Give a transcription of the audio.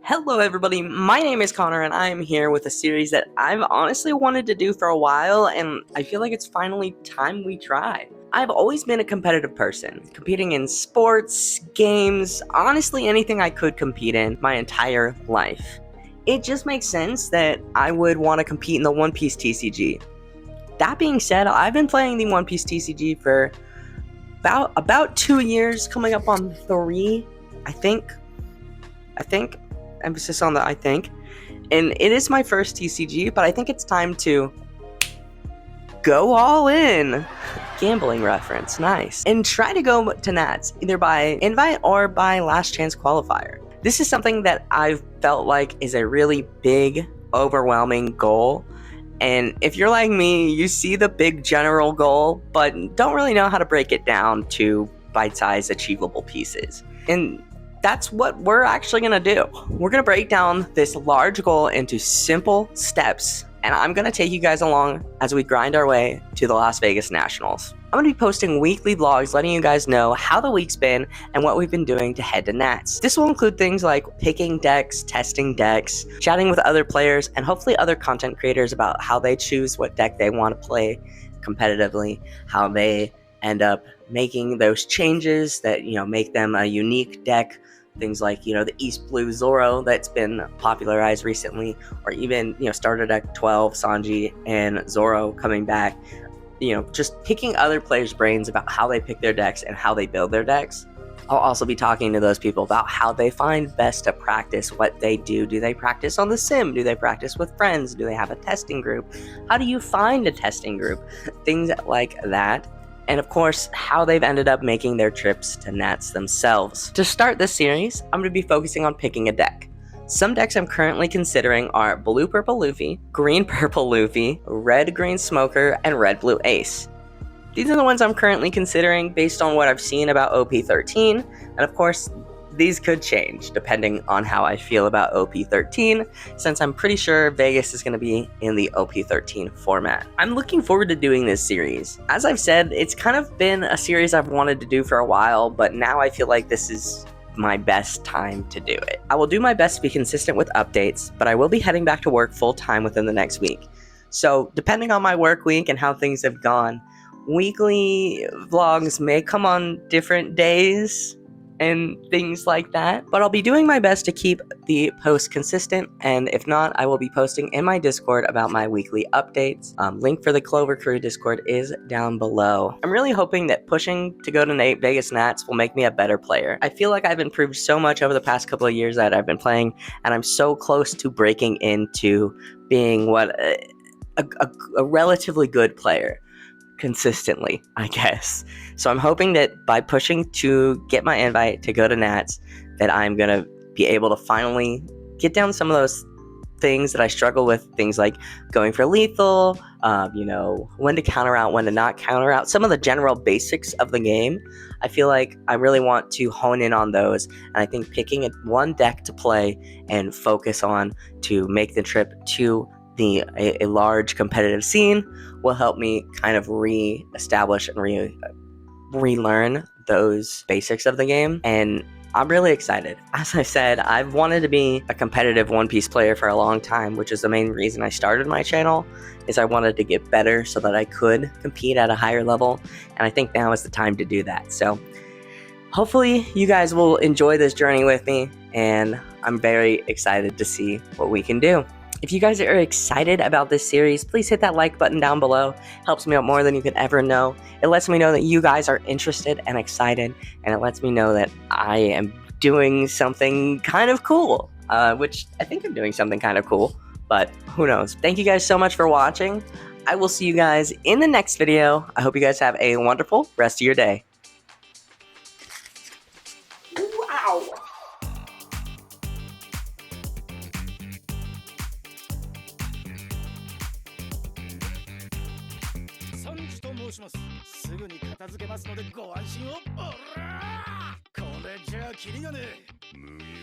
Hello everybody, my name is Connor and I'm here with a series that I've honestly wanted to do for a while and I feel like it's finally time we try. I've always been a competitive person, competing in sports, games, honestly anything I could compete in my entire life. It just makes sense that I would want to compete in the One Piece TCG. That being said, I've been playing the One Piece TCG for about 2 years, coming up on 3, I think, emphasis on the I think, and it is my first TCG, but I think it's time to go all in. Gambling reference, nice. And try to go to Nats, either by invite or by last chance qualifier. This is something that I've felt like is a really big, overwhelming goal. And if you're like me, you see the big general goal, but don't really know how to break it down to bite-sized, achievable pieces. And that's what we're actually going to do. We're going to break down this large goal into simple steps, and I'm going to take you guys along as we grind our way to the Las Vegas Nationals. I'm going to be posting weekly vlogs letting you guys know how the week's been and what we've been doing to head to Nats. This will include things like picking decks, testing decks, chatting with other players, and hopefully other content creators about how they choose what deck they want to play competitively, how they end up making those changes that, make them a unique deck. Things like, the East Blue Zoro that's been popularized recently, or even, starter deck 12, Sanji, and Zoro coming back. Just picking other players' brains about how they pick their decks and how they build their decks. I'll also be talking to those people about how they find best to practice what they do. Do they practice on the sim? Do they practice with friends? Do they have a testing group? How do you find a testing group? Things like that. And of course, how they've ended up making their trips to Nats themselves. To start this series, I'm going to be focusing on picking a deck. Some decks I'm currently considering are Blue-Purple Luffy, Green-Purple Luffy, Red-Green Smoker, and Red-Blue Ace. These are the ones I'm currently considering based on what I've seen about OP13, and of course, these could change depending on how I feel about OP13, since I'm pretty sure Vegas is going to be in the OP13 format. I'm looking forward to doing this series. As I've said, it's kind of been a series I've wanted to do for a while, but now I feel like this is my best time to do it. I will do my best to be consistent with updates, but I will be heading back to work full-time within the next week. So, depending on my work week and how things have gone, weekly vlogs may come on different days and things like that, but I'll be doing my best to keep the posts consistent, and if not, I will be posting in my Discord about my weekly updates. Link for the Clover Crew Discord is down below. I'm really hoping that pushing to go to Vegas Nats will make me a better player. I feel like I've improved so much over the past couple of years that I've been playing, and I'm so close to breaking into being a relatively good player. Consistently, I guess. So I'm hoping that by pushing to get my invite to go to Nats, that I'm gonna be able to finally get down some of those things that I struggle with, things like going for lethal, when to counter out, when to not counter out, some of the general basics of the game. I feel like I really want to hone in on those, and I think picking one deck to play and focus on to make the trip to a large competitive scene will help me kind of re-establish and relearn those basics of the game, and I'm really excited. As I said, I've wanted to be a competitive One Piece player for a long time, which is the main reason I started my channel, is I wanted to get better so that I could compete at a higher level, and I think now is the time to do that. So hopefully you guys will enjoy this journey with me, and I'm very excited to see what we can do. If you guys are excited about this series, please hit that like button down below. Helps me out more than you could ever know. It lets me know that you guys are interested and excited, and it lets me know that I am doing something kind of cool, which I think I'm doing something kind of cool, but who knows. Thank you guys so much for watching. I will see you guys in the next video. I hope you guys have a wonderful rest of your day. Wow. すぐに片付けますのでご安心を。おらー、これじゃあキリがねえ。無限